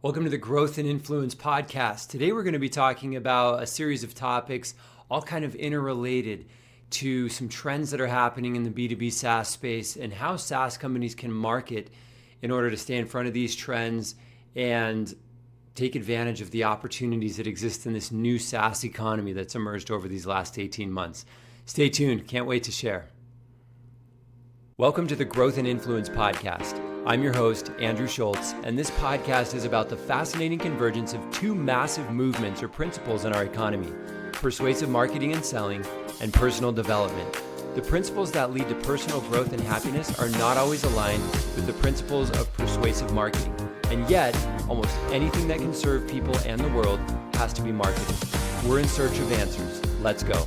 Welcome to the Growth and Influence podcast. Today we're going to be talking about a series of topics, all kind of interrelated to some trends that are happening in the B2B SaaS space and how SaaS companies can market in order to stay in front of these trends and take advantage of the opportunities that exist in this new SaaS economy that's emerged over these last 18 months. Stay tuned. Can't wait to share. Welcome to the Growth and Influence podcast. I'm your host, Andrew Schultz, and this podcast is about the fascinating convergence of two massive movements or principles in our economy: persuasive marketing and selling, and personal development. The principles that lead to personal growth and happiness are not always aligned with the principles of persuasive marketing, and yet almost anything that can serve people and the world has to be marketed. We're in search of answers. Let's go.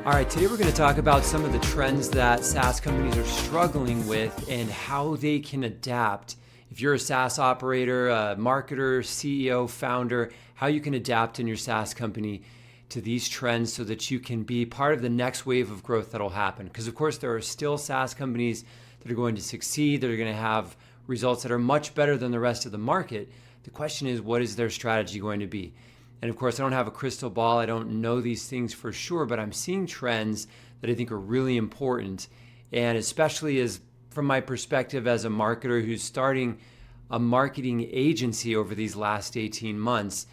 All right, today we're going to talk about some of the trends that SaaS companies are struggling with and how they can adapt. If you're a SaaS operator, a marketer, CEO, founder, how you can adapt in your SaaS company to these trends so that you can be part of the next wave of growth that'll happen. Because of course, there are still SaaS companies that are going to succeed, that are going to have results that are much better than the rest of the market. The question is, what is their strategy going to be? And of course, I don't have a crystal ball. I don't know these things for sure, but I'm seeing trends that I think are really important. And especially as from my perspective as a marketer who's starting a marketing agency over these last 18 months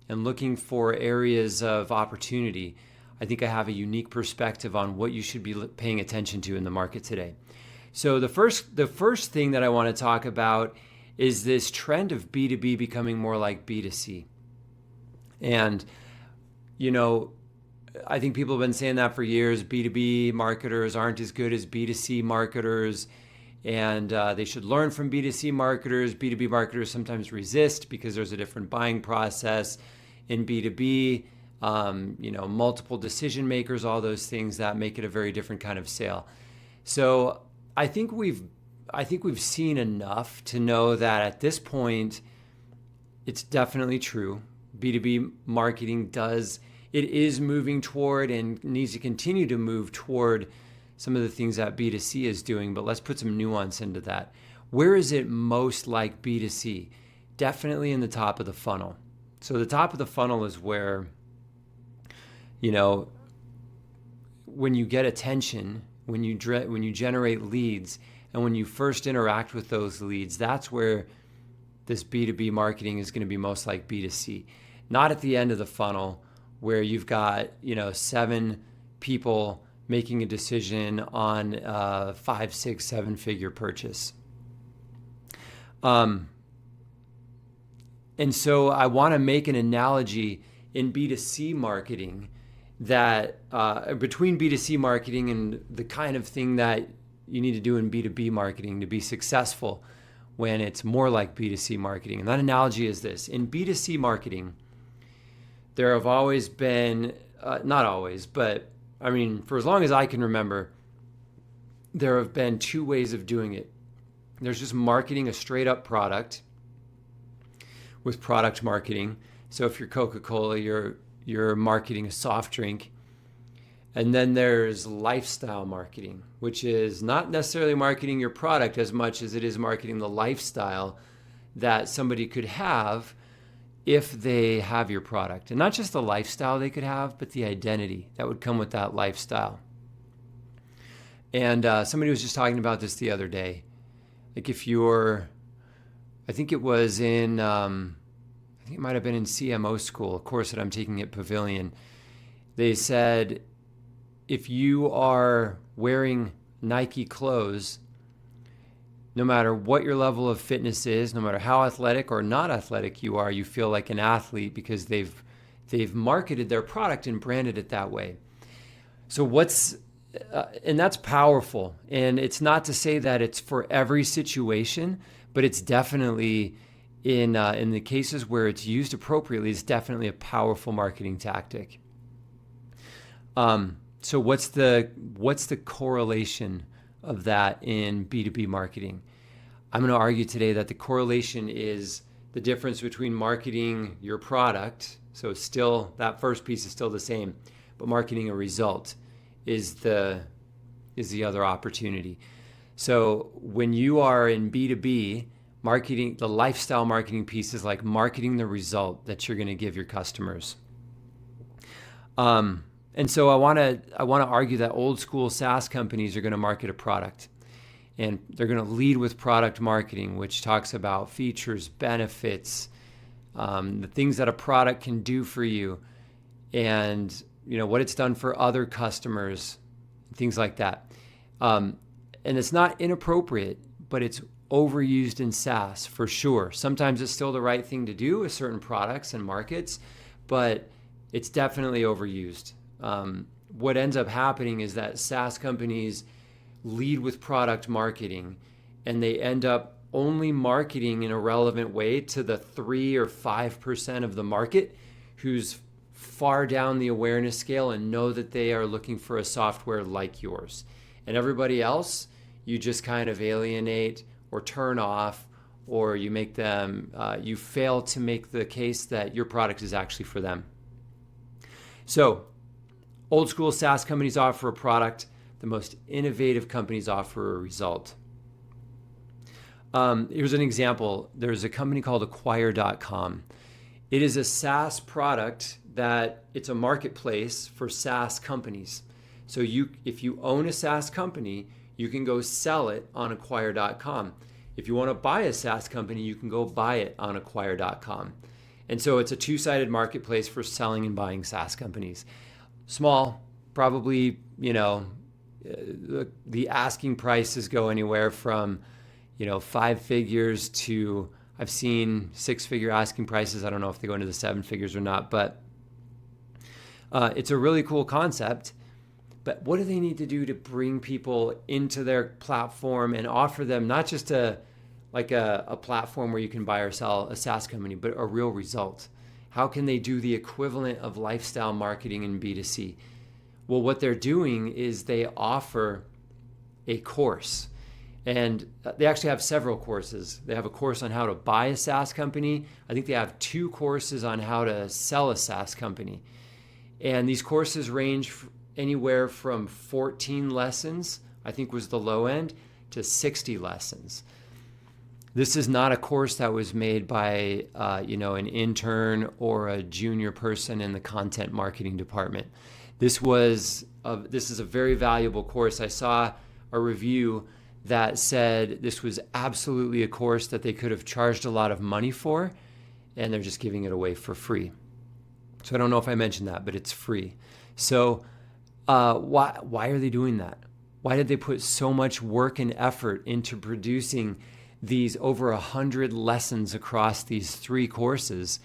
and looking for areas of opportunity, I think I have a unique perspective on what you should be paying attention to in the market today. So the first thing that I want to talk about is this trend of B2B becoming more like B2C. And, I think people have been saying that for years. B2B marketers aren't as good as B2C marketers, and they should learn from B2C marketers. B2B marketers sometimes resist because there's a different buying process in B2B, multiple decision makers, all those things that make it a very different kind of sale. So I think we've seen enough to know that at this point, it's definitely true. B2B marketing is moving toward and needs to continue to move toward some of the things that B2C is doing, but let's put some nuance into that. Where is it most like B2C? Definitely in the top of the funnel. So the top of the funnel is where, when you get attention, when you generate leads, and when you first interact with those leads, that's where this B2B marketing is going to be most like B2C. Not at the end of the funnel where you've got, 7 people making a decision on a 5, 6, 7-figure purchase. And so I want to make an analogy in B2C marketing that between B2C marketing and the kind of thing that you need to do in B2B marketing to be successful when it's more like B2C marketing. And that analogy is this. In B2C marketing, there have always been, not always, but for as long as I can remember, there have been 2 ways of doing it. There's just marketing a straight up product with product marketing. So if you're Coca-Cola, you're marketing a soft drink. And then there's lifestyle marketing, which is not necessarily marketing your product as much as it is marketing the lifestyle that somebody could have if they have your product. And not just the lifestyle they could have, but the identity that would come with that lifestyle. And somebody was just talking about this the other day. Like if you're, I think it was in, I think it might have been in CMO school, a course that I'm taking at Pavilion. They said, if you are wearing Nike clothes, no matter what your level of fitness is, no matter how athletic or not athletic you are, you feel like an athlete because they've marketed their product and branded it that way. So and that's powerful. And it's not to say that it's for every situation, but it's definitely in the cases where it's used appropriately, it's definitely a powerful marketing tactic. So what's the correlation of that in B2B marketing? I'm going to argue today that the correlation is the difference between marketing your product. So it's still, that first piece is still the same, but marketing a result is the other opportunity. So when you are in B2B Marketing, the lifestyle marketing piece is like marketing the result that you're going to give your customers. And so I want to argue that old school SaaS companies are going to market a product, and they're going to lead with product marketing, which talks about features, benefits, the things that a product can do for you, and what it's done for other customers, things like that. And it's not inappropriate, but it's overused in SaaS for sure. Sometimes it's still the right thing to do with certain products and markets, but it's definitely overused. What ends up happening is that SaaS companies lead with product marketing, and they end up only marketing in a relevant way to the 3 or 5% of the market who's far down the awareness scale and know that they are looking for a software like yours. And everybody else, you just kind of alienate or turn off, or you make them, you fail to make the case that your product is actually for them. So, old school SaaS companies offer a product. The most innovative companies offer a result. Here's an example. There's a company called Acquire.com. It is a SaaS product that it's a marketplace for SaaS companies. So if you own a SaaS company, you can go sell it on Acquire.com. If you want to buy a SaaS company, you can go buy it on Acquire.com. And so it's a two-sided marketplace for selling and buying SaaS companies. Small, probably, the asking prices go anywhere from, 5 figures to, I've seen 6-figure asking prices. I don't know if they go into the 7 figures or not, but it's a really cool concept. But what do they need to do to bring people into their platform and offer them not just a platform where you can buy or sell a SaaS company, but a real result? How can they do the equivalent of lifestyle marketing in B2C? Well, what they're doing is they offer a course. And they actually have several courses. They have a course on how to buy a SaaS company. I think they have 2 courses on how to sell a SaaS company. And these courses range anywhere from 14 lessons, I think was the low end, to 60 lessons. This is not a course that was made by an intern or a junior person in the content marketing department. This is a very valuable course. I saw a review that said this was absolutely a course that they could have charged a lot of money for, and they're just giving it away for free. So I don't know if I mentioned that, but it's free. So why are they doing that? Why did they put so much work and effort into producing these over 100 lessons across these 3 courses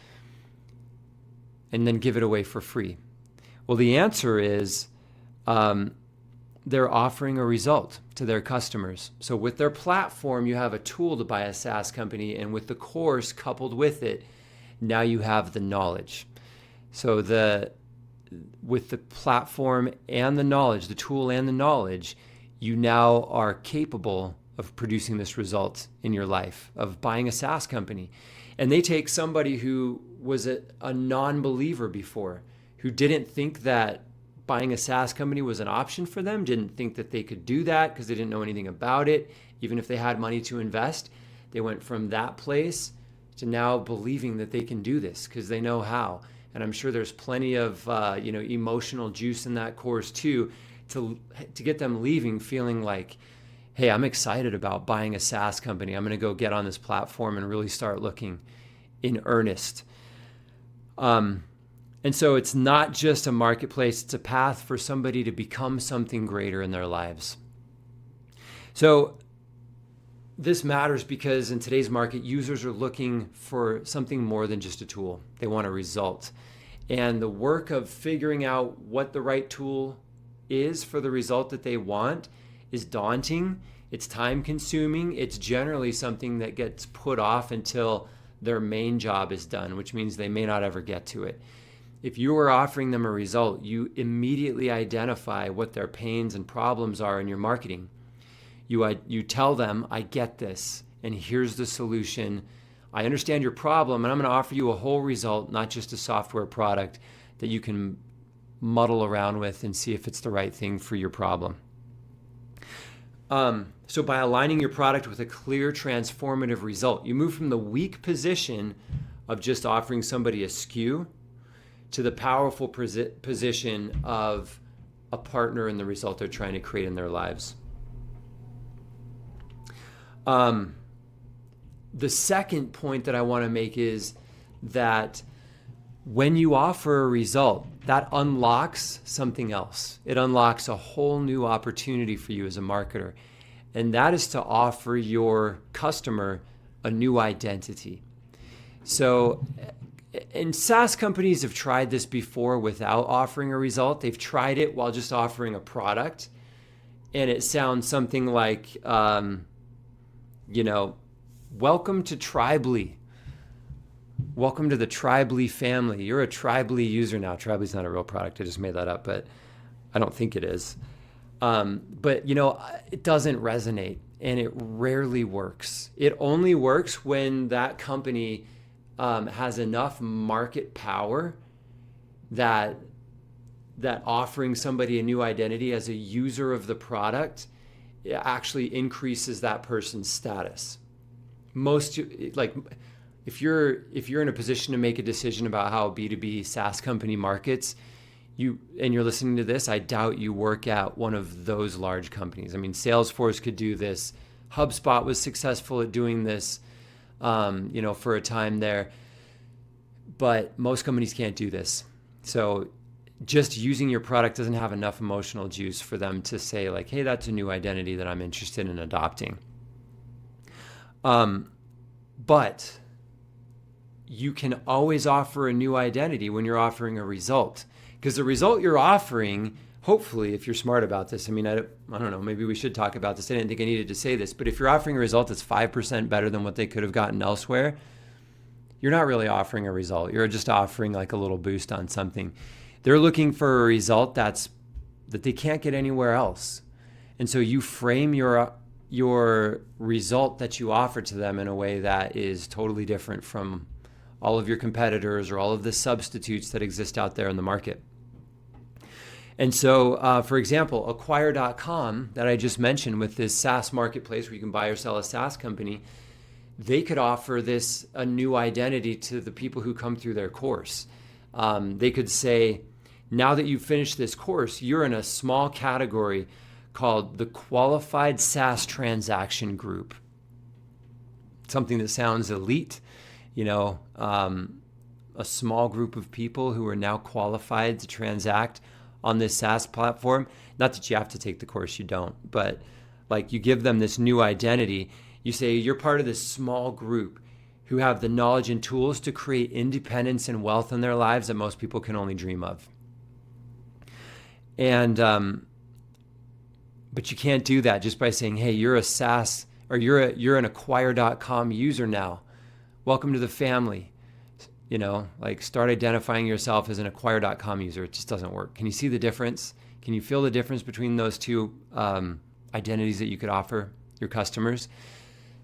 and then give it away for free? Well, the answer is they're offering a result to their customers. So with their platform, you have a tool to buy a SaaS company, and with the course coupled with it, now you have the knowledge. So with the platform and the knowledge, the tool and the knowledge, you now are capable of producing this result in your life, of buying a SaaS company. And they take somebody who was a non-believer before, who didn't think that buying a SaaS company was an option for them, didn't think that they could do that because they didn't know anything about it, even if they had money to invest. They went from that place to now believing that they can do this because they know how. And I'm sure there's plenty of emotional juice in that course too, to get them leaving feeling like, hey, I'm excited about buying a SaaS company. I'm going to go get on this platform and really start looking in earnest. And so it's not just a marketplace, it's a path for somebody to become something greater in their lives. So this matters because in today's market, users are looking for something more than just a tool. They want a result. And the work of figuring out what the right tool is for the result that they want is daunting. It's time consuming. It's generally something that gets put off until their main job is done, which means they may not ever get to it. If you are offering them a result, you immediately identify what their pains and problems are in your marketing. You tell them, I get this, and here's the solution. I understand your problem, and I'm going to offer you a whole result, not just a software product that you can muddle around with and see if it's the right thing for your problem. So by aligning your product with a clear, transformative result, you move from the weak position of just offering somebody a SKU to the powerful position of a partner in the result they're trying to create in their lives. The second point that I want to make is that when you offer a result, that unlocks something else. It unlocks a whole new opportunity for you as a marketer. And that is to offer your customer a new identity. So, and SaaS companies have tried this before without offering a result. They've tried it while just offering a product. And it sounds something like, welcome to Tribely. Welcome to the Tribely family. You're a Tribely user now. Tribely's not a real product. I just made that up, but I don't think it is. But it doesn't resonate, and it rarely works. It only works when that company has enough market power that offering somebody a new identity as a user of the product actually increases that person's status. If you're in a position to make a decision about how a B2B SaaS company markets, and you're listening to this, I doubt you work at one of those large companies. I mean, Salesforce could do this. HubSpot was successful at doing this, for a time there. But most companies can't do this. So just using your product doesn't have enough emotional juice for them to say like, hey, that's a new identity that I'm interested in adopting. But you can always offer a new identity when you're offering a result. Because the result you're offering, hopefully, if you're smart about this, I don't know, maybe we should talk about this. I didn't think I needed to say this, but if you're offering a result that's 5% better than what they could have gotten elsewhere, you're not really offering a result. You're just offering like a little boost on something. They're looking for a result that they can't get anywhere else. And so you frame your result that you offer to them in a way that is totally different from all of your competitors or all of the substitutes that exist out there in the market. And so, for example, Acquire.com that I just mentioned with this SaaS marketplace where you can buy or sell a SaaS company, they could offer a new identity to the people who come through their course. They could say, now that you've finished this course, you're in a small category called the Qualified SaaS Transaction Group. Something that sounds elite, a small group of people who are now qualified to transact on this SaaS platform. Not that you have to take the course, you don't, but like you give them this new identity. You say you're part of this small group who have the knowledge and tools to create independence and wealth in their lives that most people can only dream of. And, but you can't do that just by saying, hey, you're a SaaS or you're an Acquire.com user now. Welcome to the family. Start identifying yourself as an Acquire.com user. It just doesn't work. Can you see the difference? Can you feel the difference between those two identities that you could offer your customers?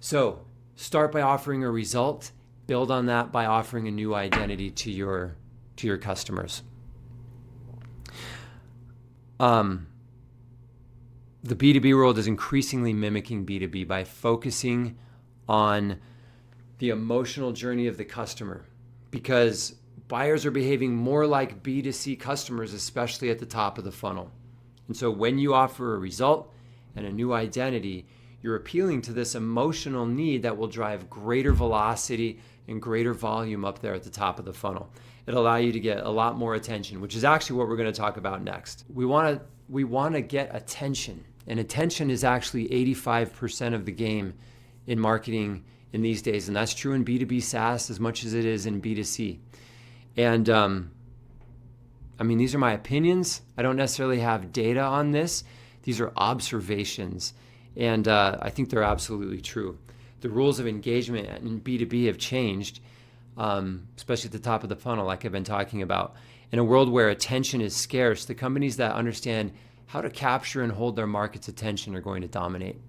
So start by offering a result. Build on that by offering a new identity to your customers. The B2B world is increasingly mimicking B2B by focusing on the emotional journey of the customer, because buyers are behaving more like B2C customers, especially at the top of the funnel. And so when you offer a result and a new identity, you're appealing to this emotional need that will drive greater velocity and greater volume up there at the top of the funnel. It'll allow you to get a lot more attention, which is actually what we're going to talk about next. We want to get attention, and attention is actually 85% of the game in marketing in these days, and that's true in B2B SaaS as much as it is in B2C. And these are my opinions. I don't necessarily have data on this. These are observations, and I think they're absolutely true. The rules of engagement in B2B have changed, especially at the top of the funnel, like I've been talking about. In a world where attention is scarce, the companies that understand how to capture and hold their market's attention are going to dominate.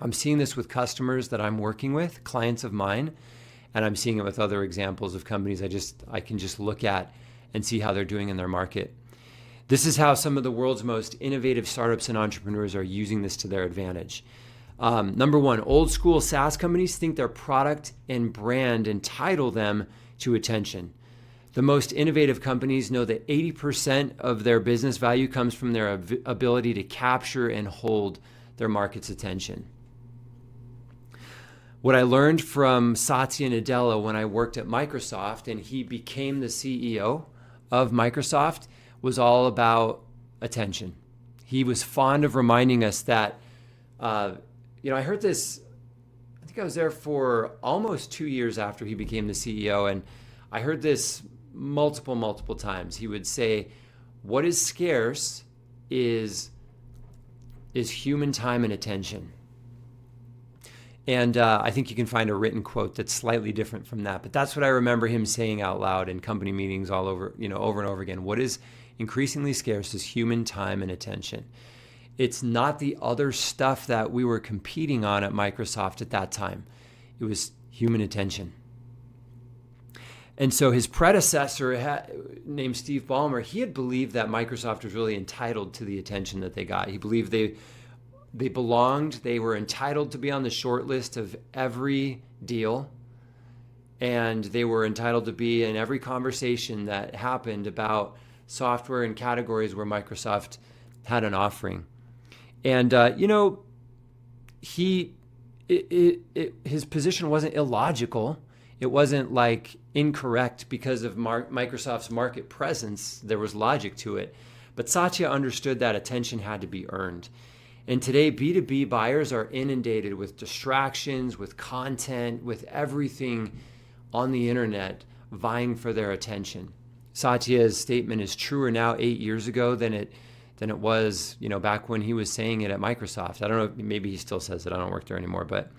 I'm seeing this with customers that I'm working with, clients of mine, and I'm seeing it with other examples of companies I can just look at and see how they're doing in their market. This is how some of the world's most innovative startups and entrepreneurs are using this to their advantage. Number one, old school SaaS companies think their product and brand entitle them to attention. The most innovative companies know that 80% of their business value comes from their ability to capture and hold their market's attention. What I learned from Satya Nadella when I worked at Microsoft and he became the CEO of Microsoft was all about attention. He was fond of reminding us that, I heard this, I think I was there for almost 2 years after he became the CEO, and I heard this multiple times. He would say, what is scarce is human time and attention. And I think you can find a written quote that's slightly different from that. But that's what I remember him saying out loud in company meetings all over, over and over again. What is increasingly scarce is human time and attention. It's not the other stuff that we were competing on at Microsoft at that time. It was human attention. And so his predecessor, named Steve Ballmer, he had believed that Microsoft was really entitled to the attention that they got. He believed they belonged, they were entitled to be on the short list of every deal, and they were entitled to be in every conversation that happened about software and categories where Microsoft had an offering. And, his position wasn't illogical. It wasn't like incorrect because of Microsoft's market presence. There was logic to it. But Satya understood that attention had to be earned. And today, B2B buyers are inundated with distractions, with content, with everything on the internet vying for their attention. Satya's statement is truer now 8 years ago than it was, back when he was saying it at Microsoft. I don't know, maybe he still says it. I don't work there anymore, but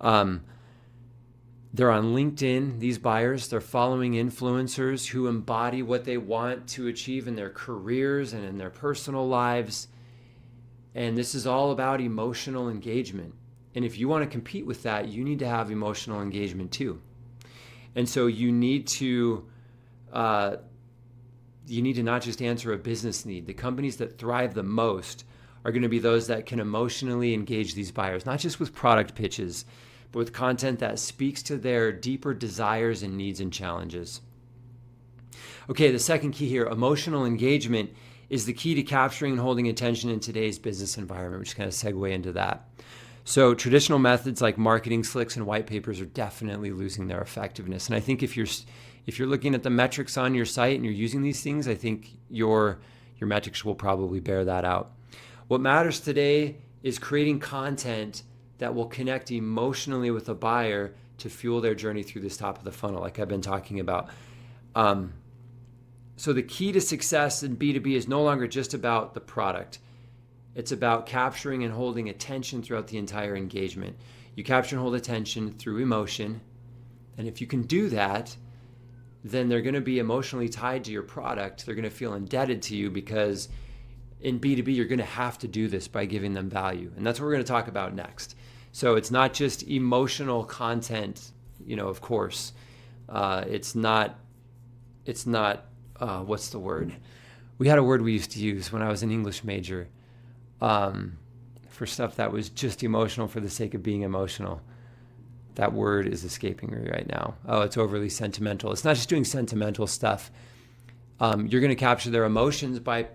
they're on LinkedIn, these buyers. They're following influencers who embody what they want to achieve in their careers and in their personal lives. And this is all about emotional engagement. And if you want to compete with that, you need to have emotional engagement too. And so you need to not just answer a business need. The companies that thrive the most are going to be those that can emotionally engage these buyers, not just with product pitches, but with content that speaks to their deeper desires and needs and challenges. Okay, the second key here, emotional engagement, is the key to capturing and holding attention in today's business environment, which kind of segue into that. So traditional methods like marketing slicks and white papers are definitely losing their effectiveness. And I think if you're looking at the metrics on your site and you're using these things, I think your metrics will probably bear that out. What matters today is creating content that will connect emotionally with a buyer to fuel their journey through this top of the funnel, like I've been talking about. So the key to success in B2B is no longer just about the product. It's about capturing and holding attention throughout the entire engagement. You capture and hold attention through emotion. And if you can do that, then they're going to be emotionally tied to your product. They're going to feel indebted to you because in B2B, you're going to have to do this by giving them value. And that's what we're going to talk about next. So it's not just emotional content, of course. It's not, what's the word? We had a word we used to use when I was an English major for stuff that was just emotional for the sake of being emotional. That word is escaping me right now. Oh, it's overly sentimental. It's not just doing sentimental stuff. You're going to capture their emotions by,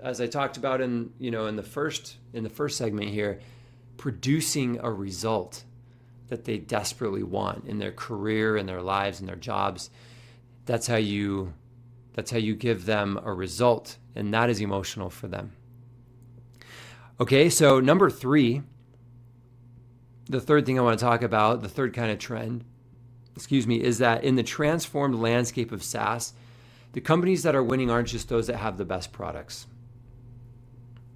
as I talked about in the first segment here, producing a result that they desperately want in their career, in their lives, in their jobs. That's how you give them a result, and that is emotional for them. Okay, so number 3, the third thing I want to talk about, the third kind of trend, is that in the transformed landscape of SaaS, the companies that are winning aren't just those that have the best products.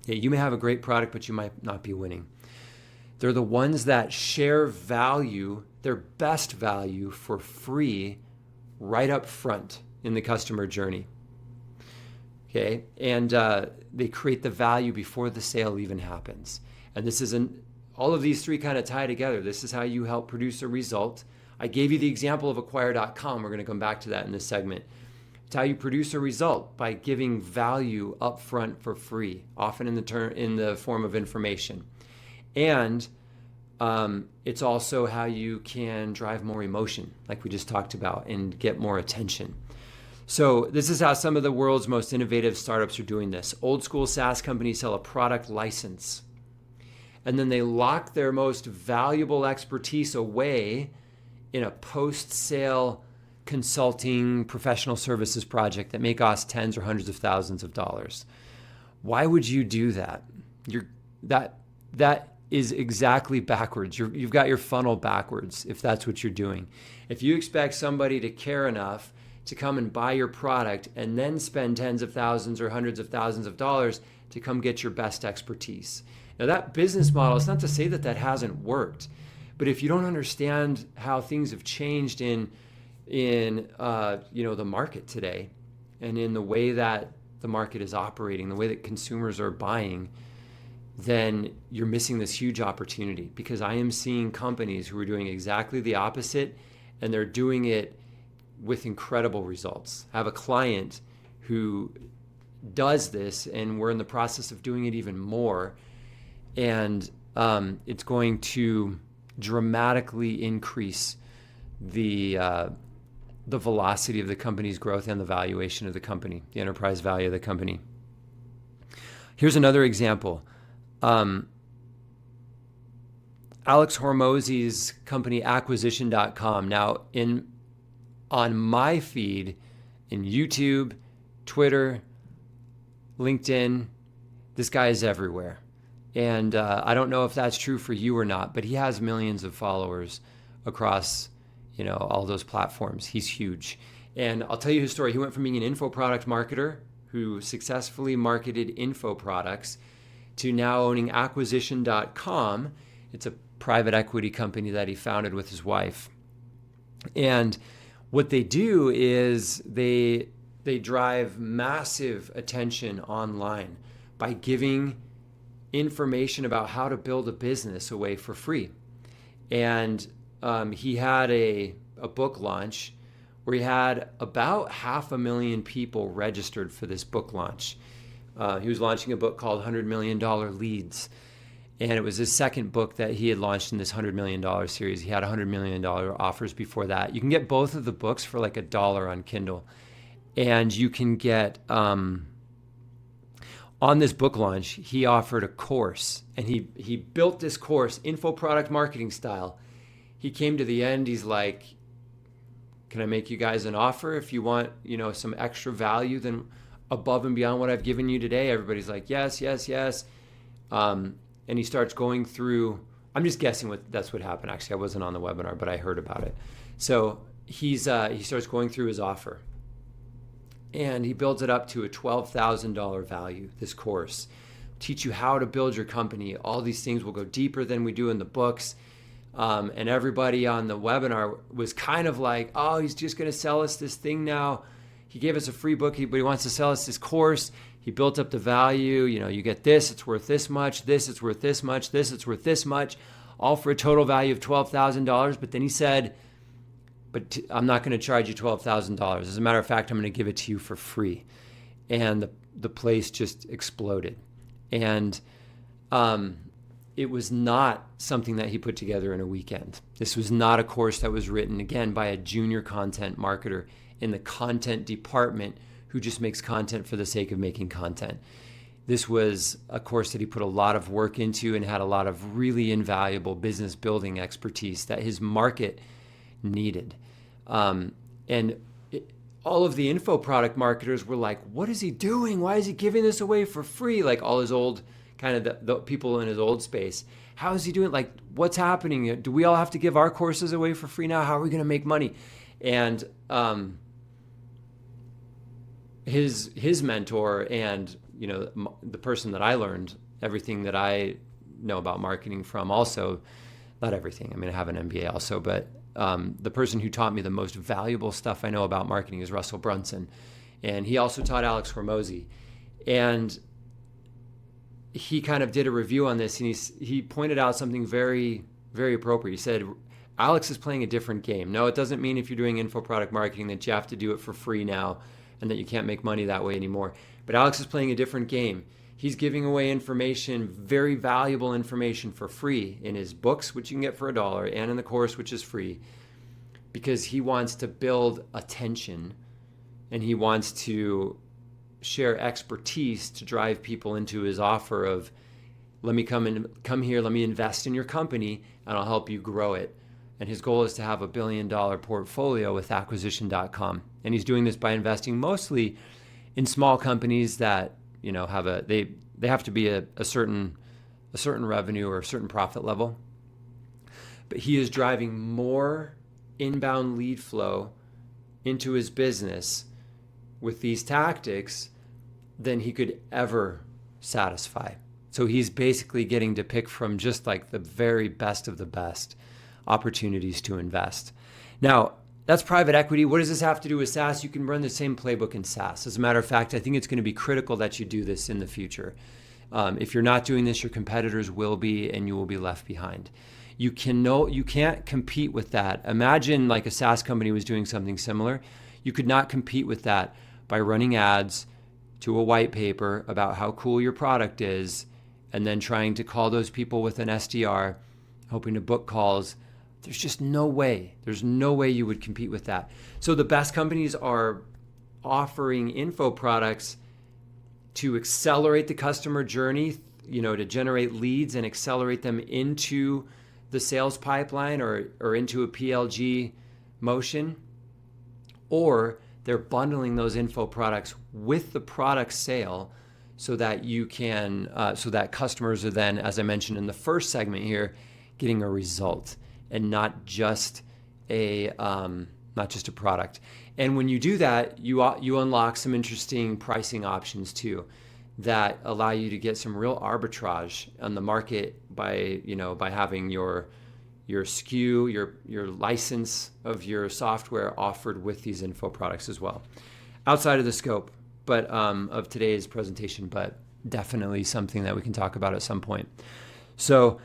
Yeah, you may have a great product, but you might not be winning. They're the ones that share value, their best value, for free right up front in the customer journey. Okay, and they create the value before the sale even happens. And all of these three kind of tie together. This is how you help produce a result. I gave you the example of Acquire.com. We're going to come back to that in this segment. It's how you produce a result, by giving value up front for free, often in the form of information. And it's also how you can drive more emotion, like we just talked about, and get more attention. So this is how some of the world's most innovative startups are doing this. Old school SaaS companies sell a product license, and then they lock their most valuable expertise away in a post-sale consulting professional services project that may cost tens or hundreds of thousands of dollars. Why would you do that? That is exactly backwards. You've got your funnel backwards if that's what you're doing. If you expect somebody to care enough to come and buy your product and then spend tens of thousands or hundreds of thousands of dollars to come get your best expertise. Now that business model, it's not to say that hasn't worked, but if you don't understand how things have changed in the market today, and in the way that the market is operating, the way that consumers are buying, then you're missing this huge opportunity. Because I am seeing companies who are doing exactly the opposite, and they're doing it with incredible results. I have a client who does this, and we're in the process of doing it even more, and it's going to dramatically increase the velocity of the company's growth and the valuation of the company, the enterprise value of the company. Here's another example. Alex Hormozi's company acquisition.com. Now, on my feed, in YouTube, Twitter, LinkedIn, this guy is everywhere. And I don't know if that's true for you or not, but he has millions of followers across all those platforms. He's huge. And I'll tell you his story. He went from being an info product marketer who successfully marketed info products to now owning acquisition.com. It's a private equity company that he founded with his wife. And what they do is they drive massive attention online by giving information about how to build a business away for free. And he had a book launch where he had about 500,000 people registered for this book launch. He was launching a book called $100 Million Leads. And it was his second book that he had launched in this $100 million series. He had $100 million offers before that. You can get both of the books for like $1 on Kindle. And you can get, on this book launch, he offered a course. And he built this course, info product marketing style. He came to the end, he's like, can I make you guys an offer if you want, some extra value than above and beyond what I've given you today? Everybody's like, yes, yes, yes. And he starts going through, I'm just guessing that's what happened. Actually, I wasn't on the webinar, but I heard about it. So he starts going through his offer. And he builds it up to a $12,000 value, this course. Teach you how to build your company. All these things will go deeper than we do in the books. And everybody on the webinar was kind of like, oh, he's just going to sell us this thing now. He gave us a free book, but he wants to sell us this course. He built up the value. You get this, it's worth this much. This, it's worth this much. This, it's worth this much. All for a total value of $12,000. But then he said, but I'm not going to charge you $12,000. As a matter of fact, I'm going to give it to you for free. And the place just exploded. And it was not something that he put together in a weekend. This was not a course that was written, again, by a junior content marketer in the content department who just makes content for the sake of making content. This was a course that he put a lot of work into and had a lot of really invaluable business building expertise that his market needed. All of the info product marketers were like, what is he doing? Why is he giving this away for free? Like all his old, kind of the people in his old space. How is he doing? Like, what's happening? Do we all have to give our courses away for free now? How are we going to make money? And his mentor and the person that I learned everything that I know about marketing from, also not everything. I mean, I have an MBA also, but the person who taught me the most valuable stuff I know about marketing is Russell Brunson, and he also taught Alex Hormozi, and he kind of did a review on this, and he pointed out something very, very appropriate. He said, Alex is playing a different game. No, it doesn't mean if you're doing info product marketing that you have to do it for free now and that you can't make money that way anymore. But Alex is playing a different game. He's giving away information, very valuable information for free in his books, which you can get for $1, and in the course, which is free, because he wants to build attention and he wants to share expertise to drive people into his offer of, let me come here, let me invest in your company, and I'll help you grow it. And his goal is to have $1 billion portfolio with acquisition.com. And he's doing this by investing mostly in small companies that, they have to be a certain revenue or a certain profit level. But he is driving more inbound lead flow into his business with these tactics than he could ever satisfy. So he's basically getting to pick from just like the very best of the best opportunities to invest. Now, that's private equity. What does this have to do with SaaS? You can run the same playbook in SaaS. As a matter of fact, I think it's going to be critical that you do this in the future. If you're not doing this, your competitors will be, and you will be left behind. You can't compete with that. Imagine like a SaaS company was doing something similar. You could not compete with that by running ads to a white paper about how cool your product is, and then trying to call those people with an SDR, hoping to book calls. There's just no way. There's no way you would compete with that. So the best companies are offering info products to accelerate the customer journey, to generate leads and accelerate them into the sales pipeline or into a PLG motion, or they're bundling those info products with the product sale so that so that customers are then, as I mentioned in the first segment here, getting a result and not just a product. And when you do that, you unlock some interesting pricing options too, that allow you to get some real arbitrage on the market by having your SKU, your license of your software offered with these info products as well. Outside of the scope, but of today's presentation, but definitely something that we can talk about at some point. So,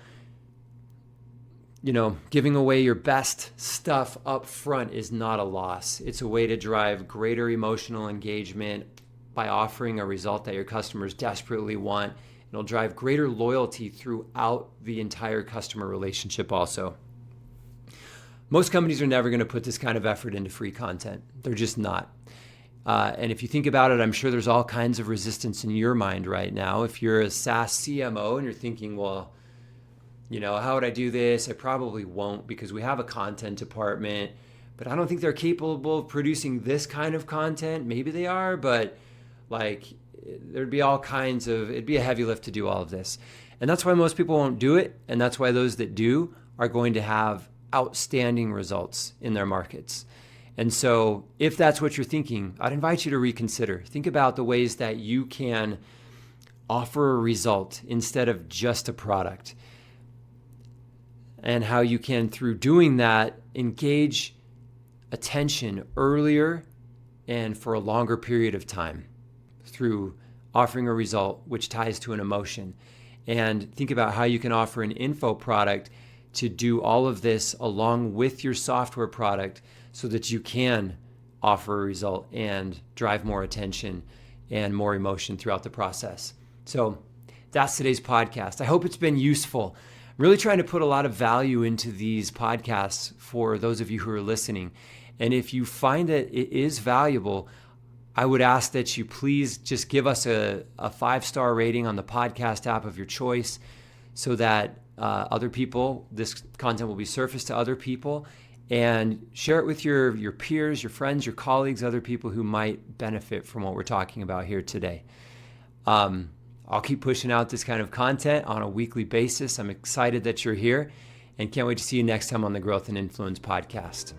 giving away your best stuff up front is not a loss. It's a way to drive greater emotional engagement by offering a result that your customers desperately want. It'll drive greater loyalty throughout the entire customer relationship also. Most companies are never going to put this kind of effort into free content. They're just not. And if you think about it, I'm sure there's all kinds of resistance in your mind right now. If you're a SaaS CMO and you're thinking, well, how would I do this? I probably won't, because we have a content department, but I don't think they're capable of producing this kind of content. Maybe they are, but it'd be a heavy lift to do all of this. And that's why most people won't do it. And that's why those that do are going to have outstanding results in their markets. And so if that's what you're thinking, I'd invite you to reconsider. Think about the ways that you can offer a result instead of just a product, and how you can, through doing that, engage attention earlier and for a longer period of time through offering a result which ties to an emotion. And think about how you can offer an info product to do all of this along with your software product so that you can offer a result and drive more attention and more emotion throughout the process. So that's today's podcast. I hope it's been useful. I'm really trying to put a lot of value into these podcasts for those of you who are listening. And if you find that it is valuable, I would ask that you please just give us a 5-star rating on the podcast app of your choice so that other people, this content will be surfaced to other people, and share it with your peers, your friends, your colleagues, other people who might benefit from what we're talking about here today. I'll keep pushing out this kind of content on a weekly basis. I'm excited that you're here and can't wait to see you next time on the Growth and Influence podcast.